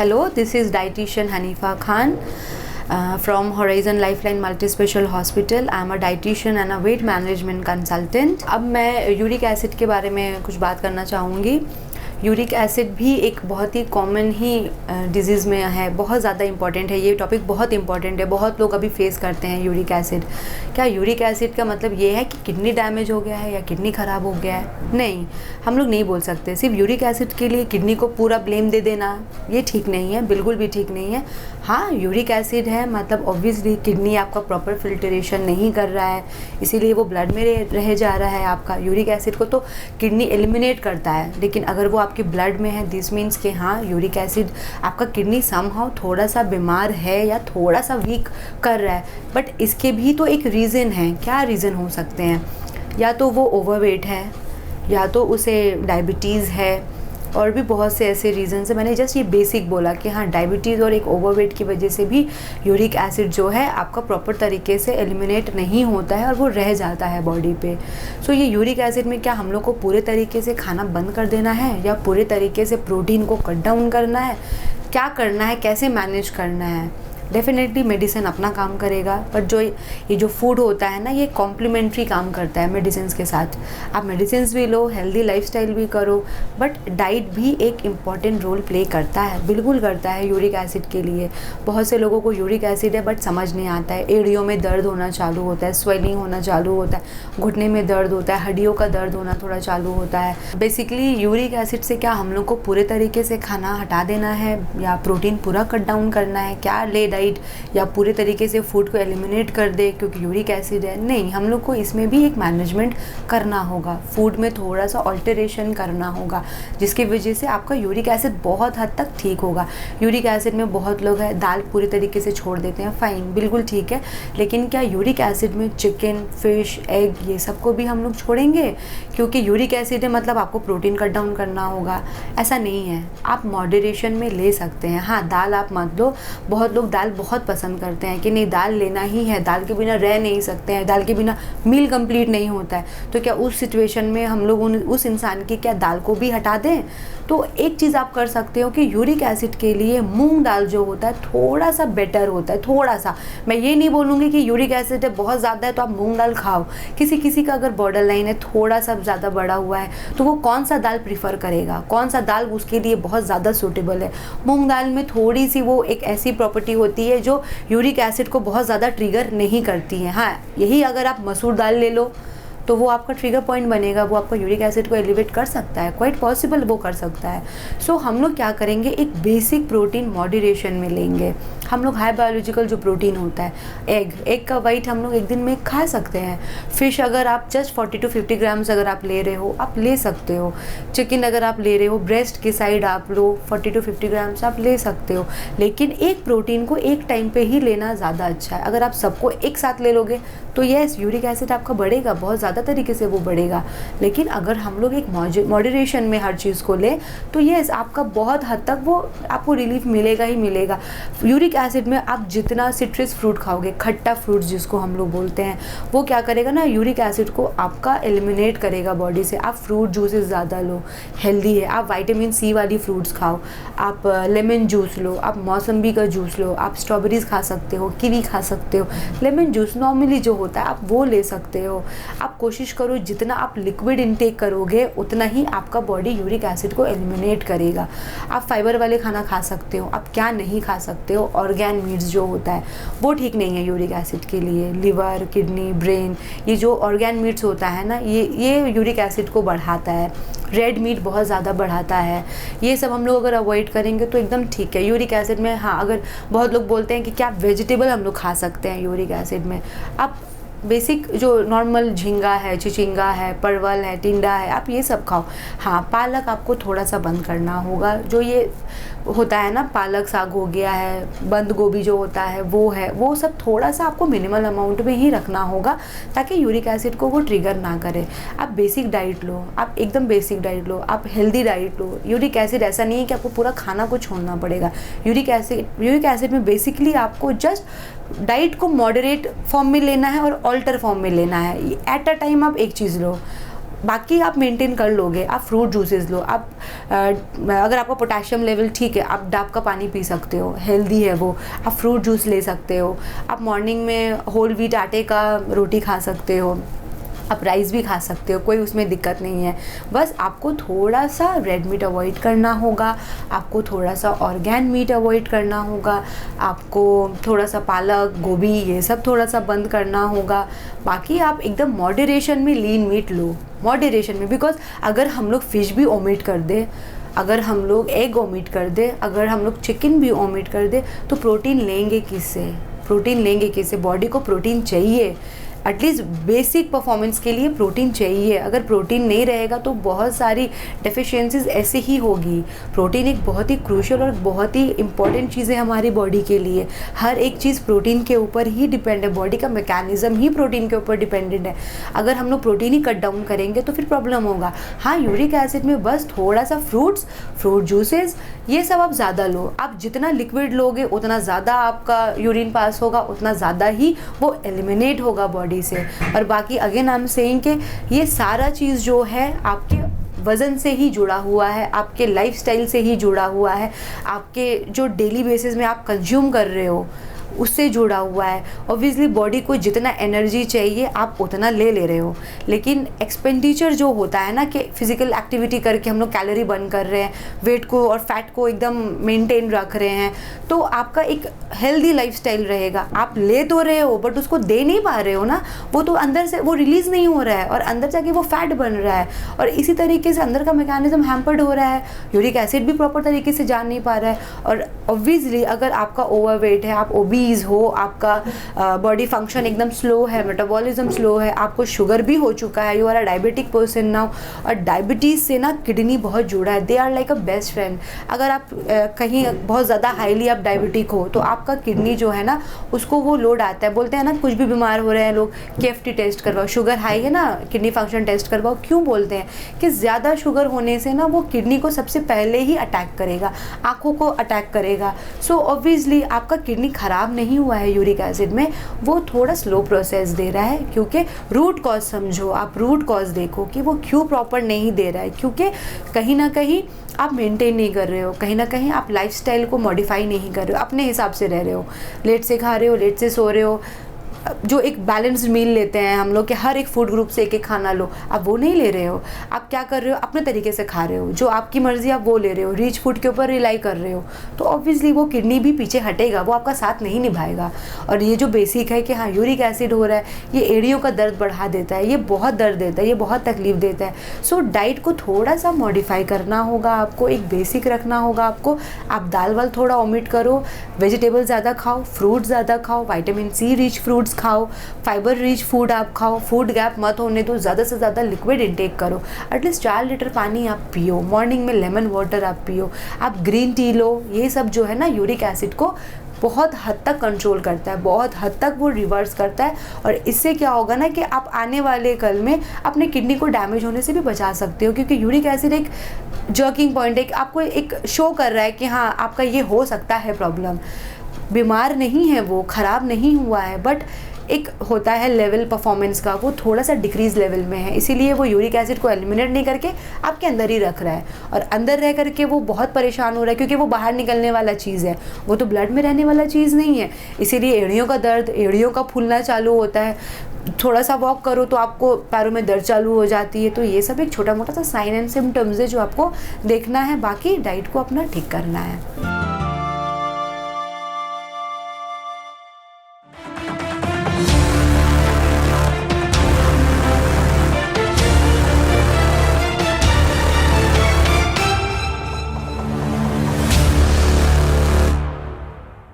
Hello, this is dietitian Hanifa Khan from Horizon Lifeline Multispecial Hospital. I am a dietitian and a weight management consultant. अब मैं uric acid के बारे में कुछ बात करना चाहूँगी। यूरिक एसिड भी एक बहुत ही कॉमन ही डिजीज़ में है, बहुत ज़्यादा इंपॉर्टेंट है। ये टॉपिक बहुत इंपॉर्टेंट है, बहुत लोग अभी फेस करते हैं यूरिक एसिड। क्या यूरिक एसिड का मतलब ये है कि किडनी डैमेज हो गया है या किडनी ख़राब हो गया है? नहीं, हम लोग नहीं बोल सकते। सिर्फ यूरिक एसिड के लिए किडनी को पूरा ब्लेम दे देना ये ठीक नहीं है, बिल्कुल भी ठीक नहीं है। हाँ, यूरिक एसिड है मतलब ऑब्वियसली किडनी आपका प्रॉपर फिल्ट्रेशन नहीं कर रहा है, इसीलिए वो ब्लड में रह जा रहा है। आपका यूरिक एसिड को तो किडनी एलिमिनेट करता है, लेकिन अगर वो आपके ब्लड में है दिस मीन्स कि हाँ, यूरिक एसिड आपका किडनी समहाउ थोड़ा सा बीमार है या थोड़ा सा वीक कर रहा है। बट इसके भी तो एक रीज़न है। क्या रीज़न हो सकते हैं? या तो वो ओवरवेट है, या तो उसे डायबिटीज़ है, और भी बहुत से ऐसे रीज़न है। मैंने जस्ट ये बेसिक बोला कि हाँ, डायबिटीज़ और एक ओवरवेट की वजह से भी यूरिक एसिड जो है आपका प्रॉपर तरीके से एलिमिनेट नहीं होता है और वो रह जाता है बॉडी पे। सो ये यूरिक एसिड में क्या हम लोग को पूरे तरीके से खाना बंद कर देना है या पूरे तरीके से प्रोटीन को कट डाउन करना है? क्या करना है, कैसे मैनेज करना है? डेफिनेटली मेडिसिन अपना काम करेगा, बट जो ये जो फूड होता है ना, ये कॉम्प्लीमेंट्री काम करता है मेडिसिन के साथ। आप मेडिसिन भी लो, हेल्दी लाइफस्टाइल भी करो, बट डाइट भी एक इम्पॉर्टेंट रोल प्ले करता है, बिल्कुल करता है यूरिक एसिड के लिए। बहुत से लोगों को यूरिक एसिड है बट समझ नहीं आता है। एड़ियों में दर्द होना चालू होता है, स्वेलिंग होना चालू होता है, घुटने में दर्द होता है, हड्डियों का दर्द होना थोड़ा चालू होता है। बेसिकली यूरिक एसिड से क्या हम लोग को पूरे तरीके से खाना हटा देना है या प्रोटीन पूरा कट डाउन करना है? क्या ले या पूरे तरीके से फूड को एलिमिनेट कर दे क्योंकि यूरिक एसिड है? नहीं, हम लोग को इसमें भी एक मैनेजमेंट करना होगा। फूड में थोड़ा सा ऑल्टरेशन करना होगा, जिसकी वजह से आपका यूरिक एसिड बहुत हद तक ठीक होगा। यूरिक एसिड में बहुत लोग हैं दाल पूरे तरीके से छोड़ देते हैं, फ़ाइन, बिल्कुल ठीक है, लेकिन क्या यूरिक एसिड में चिकन, फिश, एग ये सबको भी हम लोग छोड़ेंगे क्योंकि यूरिक एसिड है मतलब आपको प्रोटीन कट डाउन करना होगा? ऐसा नहीं है। आप मॉडरेशन में ले सकते हैं। हाँ, दाल आप मत लो। बहुत लोग दाल बहुत पसंद करते हैं कि नहीं, दाल लेना ही है, दाल के बिना रह नहीं सकते हैं, दाल के बिना मील कंप्लीट नहीं होता है। तो क्या उस सिचुएशन में हम लोग उस इंसान की क्या दाल को भी हटा दें? तो एक चीज़ आप कर सकते हो कि यूरिक एसिड के लिए मूंग दाल जो होता है थोड़ा सा बेटर होता है, थोड़ा सा। मैं ये नहीं बोलूँगी कि यूरिक एसिड है बहुत ज़्यादा है तो आप मूंग दाल खाओ। किसी किसी का अगर बॉर्डर लाइन है, थोड़ा सा ज़्यादा बढ़ा हुआ है, तो वो कौन सा दाल प्रीफर करेगा, कौन सा दाल उसके लिए बहुत ज़्यादा सूटेबल है? मूंग दाल में थोड़ी सी वो एक ऐसी प्रॉपर्टी होती है जो यूरिक एसिड को बहुत ज़्यादा ट्रिगर नहीं करती है। हाँ, यही अगर आप मसूर दाल ले लो तो वो आपका ट्रिगर पॉइंट बनेगा, वो आपका यूरिक एसिड को एलिवेट कर सकता है, क्वाइट पॉसिबल वो कर सकता है। सो हम लोग क्या करेंगे, एक बेसिक प्रोटीन मॉडरेशन में लेंगे। हम लोग हाई बायोलॉजिकल जो प्रोटीन होता है, एग का वाइट हम लोग एक दिन में खा सकते हैं। फिश अगर आप जस्ट 40 to 50 ग्राम्स अगर आप ले रहे हो, आप ले सकते हो। चिकन अगर आप ले रहे हो, ब्रेस्ट की साइड आप लो 40 to 50 ग्राम्स आप ले सकते हो, लेकिन एक प्रोटीन को एक टाइम पे ही लेना ज़्यादा अच्छा है। अगर आप सबको एक साथ ले लोगे तो यस, यूरिक एसिड आपका बढ़ेगा, बहुत ज़्यादा तरीके से वो बढ़ेगा। लेकिन अगर हम लोग एक मॉडरेशन में हर चीज़ को ले तो यस, आपका बहुत हद तक वो आपको रिलीफ मिलेगा ही मिलेगा। यूरिक एसिड में आप जितना सिट्रस फ्रूट खाओगे, खट्टा फ्रूट जिसको हम लोग बोलते हैं, वो क्या करेगा ना, यूरिक एसिड को आपका एलिमिनेट करेगा बॉडी से। आप फ्रूट जूसेस ज़्यादा लो, हेल्दी है। आप विटामिन सी वाली फ्रूट्स खाओ, आप लेमन जूस लो, आप मौसम्बी का जूस लो, आप स्ट्रॉबेरीज खा सकते हो, कीवी खा सकते हो। लेमन जूस नॉर्मली जो होता है आप वो ले सकते हो। आप कोशिश करो जितना आप लिक्विड इनटेक करोगे उतना ही आपका बॉडी यूरिक एसिड को एलिमिनेट करेगा। आप फाइबर वाले खाना खा सकते हो। आप क्या नहीं खा सकते हो, ऑर्गेन मीट्स जो होता है वो ठीक नहीं है यूरिक एसिड के लिए। लिवर, किडनी, ब्रेन, ये जो ऑर्गेन मीट्स होता है ना, ये यूरिक एसिड को बढ़ाता है। रेड मीट बहुत ज़्यादा बढ़ाता है। ये सब हम लोग अगर अवॉइड करेंगे तो एकदम ठीक है यूरिक एसिड में। हाँ, अगर बहुत लोग बोलते हैं कि क्या वेजिटेबल हम लोग खा सकते हैं यूरिक एसिड में, आप बेसिक जो नॉर्मल झींगा है, चिचिंगा है, परवल है, टिंडा है, आप ये सब खाओ। हाँ, पालक आपको थोड़ा सा बंद करना होगा। जो ये होता है ना, पालक साग हो गया है, बंद गोभी जो होता है वो सब थोड़ा सा आपको मिनिमल अमाउंट में ही रखना होगा ताकि यूरिक एसिड को वो ट्रिगर ना करे। आप बेसिक डाइट लो, आप एकदम बेसिक डाइट लो, आप हेल्दी डाइट लो। यूरिक एसिड ऐसा नहीं है कि आपको पूरा खाना को छोड़ना पड़ेगा। यूरिक एसिड में बेसिकली आपको जस्ट डाइट को मॉडरेट फॉर्म में लेना है और ऑल्टर फॉर्म में लेना है। एट अ टाइम आप एक चीज़ लो। बाकी आप मेंटेन कर लोगे। आप फ्रूट जूसेस लो, आप अगर आपका पोटेशियम लेवल ठीक है, आप डाब का पानी पी सकते हो, हेल्दी है वो। आप फ्रूट जूस ले सकते हो, आप मॉर्निंग में होल व्हीट आटे का रोटी खा सकते हो, आप राइस भी खा सकते हो, कोई उसमें दिक्कत नहीं है। बस आपको थोड़ा सा रेड मीट अवॉइड करना होगा, आपको थोड़ा सा ऑर्गेन मीट अवॉइड करना होगा, आपको थोड़ा सा पालक, गोभी ये सब थोड़ा सा बंद करना होगा। बाकी आप एकदम मॉडरेशन में लीन मीट लो, मॉडरेशन में। बिकॉज अगर हम लोग फ़िश भी ओमिट कर दे, अगर हम लोग एग ओमिट कर दे, अगर हम लोग चिकन भी ओमिट कर दे, तो प्रोटीन लेंगे किससे? प्रोटीन लेंगे किससे? बॉडी को प्रोटीन चाहिए, एटलीस्ट बेसिक परफॉर्मेंस के लिए प्रोटीन चाहिए। अगर प्रोटीन नहीं रहेगा तो बहुत सारी डेफिशिएंसीज ऐसे ही होगी। प्रोटीन एक बहुत ही क्रूशियल और बहुत ही इंपॉर्टेंट चीज़ है हमारी बॉडी के लिए। हर एक चीज़ प्रोटीन के ऊपर ही डिपेंड है, बॉडी का मैकेनिज्म ही प्रोटीन के ऊपर डिपेंडेंट है। अगर हम लोग प्रोटीन ही कट डाउन करेंगे तो फिर प्रॉब्लम होगा। हाँ, यूरिक एसिड में बस थोड़ा सा फ्रूट्स, फ्रूट जूसेस, ये सब आप ज़्यादा लो। आप जितना लिक्विड लोगे उतना ज़्यादा आपका यूरिन पास होगा, उतना ज़्यादा ही वो एलिमिनेट होगा बॉडी से। और बाकी अगेन आई एम सेइंग कि ये सारा चीज़ जो है आपके वज़न से ही जुड़ा हुआ है, आपके लाइफस्टाइल से ही जुड़ा हुआ है, आपके जो डेली बेसिस में आप कंज्यूम कर रहे हो उससे जुड़ा हुआ है। ऑब्वियसली बॉडी को जितना एनर्जी चाहिए आप उतना ले रहे हो, लेकिन एक्सपेंडिचर जो होता है ना कि फिज़िकल एक्टिविटी करके हम लोग कैलोरी बर्न कर रहे हैं, वेट को और फैट को एकदम मेंटेन रख रहे हैं, तो आपका एक हेल्दी लाइफस्टाइल रहेगा। आप ले तो रहे हो बट उसको दे नहीं पा रहे हो ना, वो तो अंदर से वो रिलीज़ नहीं हो रहा है और अंदर जाके वो फैट बन रहा है और इसी तरीके से अंदर का मैकेनिज्म हैम्पर्ड हो रहा है। यूरिक एसिड भी प्रॉपर तरीके से जा नहीं पा रहा है। और ऑब्वियसली अगर आपका ओवरवेट है, आप ओबीज हो, आपका बॉडी फंक्शन एकदम स्लो है, मेटाबॉलिज्म स्लो है, आपको शुगर भी हो चुका है, you are a diabetic person now. और डायबिटीज़ से ना किडनी बहुत जुड़ा है, they are like a best friend. अगर आप कहीं बहुत ज़्यादा हाईली आप डायबिटिक हो तो आपका किडनी जो है ना उसको वो लोड आता है। बोलते हैं ना कुछ भी बीमार हो रहे हैं लोग, KFT टेस्ट करवाओ, शुगर हाई है ना किडनी फंक्शन टेस्ट करवाओ। क्यों बोलते हैं कि ज़्यादा शुगर होने से ना वो किडनी को सबसे पहले ही अटैक करेगा, आँखों को अटैक करेगा। सो ऑब्वियसली आपका किडनी ख़राब नहीं हुआ है यूरिक एसिड में, वो थोड़ा स्लो प्रोसेस दे रहा है। क्योंकि रूट कॉज समझो, आप रूट कॉज देखो कि वो क्यों प्रॉपर नहीं दे रहा है, क्योंकि कहीं ना कहीं आप मेंटेन नहीं कर रहे हो, कहीं ना कहीं आप लाइफस्टाइल को मॉडिफाई नहीं कर रहे हो, अपने हिसाब से रह रहे हो, लेट से खा रहे हो, लेट से सो रहे हो। जो एक बैलेंस्ड मील लेते हैं हम लोग कि हर एक फूड ग्रुप से एक एक खाना लो, आप वो नहीं ले रहे हो। आप क्या कर रहे हो, अपने तरीके से खा रहे हो, जो आपकी मर्जी आप वो ले रहे हो, रिच फूड के ऊपर रिलाई कर रहे हो, तो ऑब्वियसली वो किडनी भी पीछे हटेगा, वो आपका साथ नहीं निभाएगा। और ये जो बेसिक है कि हाँ यूरिक एसिड हो रहा है, ये एड़ियों का दर्द बढ़ा देता है, ये बहुत दर्द देता है, ये बहुत तकलीफ देता है। सो डाइट को थोड़ा सा मॉडिफाई करना होगा आपको, एक बेसिक रखना होगा आपको। आप दाल वाल थोड़ा ओमिट करो, वेजिटेबल ज़्यादा खाओ, फ्रूट ज़्यादा खाओ, विटामिन सी रिच फ्रूट्स खाओ, फाइबर रिच फूड आप खाओ, फूड गैप मत होने दो, ज़्यादा से ज़्यादा लिक्विड इंटेक करो। एटलीस्ट 4 लीटर पानी आप पियो, मॉर्निंग में लेमन वाटर आप पियो, आप ग्रीन टी लो। ये सब जो है ना यूरिक एसिड को बहुत हद तक कंट्रोल करता है, बहुत हद तक वो रिवर्स करता है। और इससे क्या होगा ना कि आप आने वाले कल में अपने किडनी को डैमेज होने से भी बचा सकते हो, क्योंकि यूरिक एसिड एक जर्किंग पॉइंट है, आपको एक शो कर रहा है कि हाँ आपका ये हो सकता है प्रॉब्लम। बीमार नहीं है वो, ख़राब नहीं हुआ है, बट एक होता है लेवल परफॉर्मेंस का, वो थोड़ा सा डिक्रीज लेवल में है, इसीलिए वो यूरिक एसिड को एलिमिनेट नहीं करके आपके अंदर ही रख रहा है। और अंदर रह करके वो बहुत परेशान हो रहा है, क्योंकि वो बाहर निकलने वाला चीज़ है, वो तो ब्लड में रहने वाला चीज़ नहीं है। इसीलिए एड़ियों का दर्द, एड़ियों का फूलना चालू होता है, थोड़ा सा वॉक करो तो आपको पैरों में दर्द चालू हो जाती है। तो ये सब एक छोटा मोटा सा साइन एंड सिम्टम्स है जो आपको देखना है, बाकी डाइट को अपना ठीक करना है।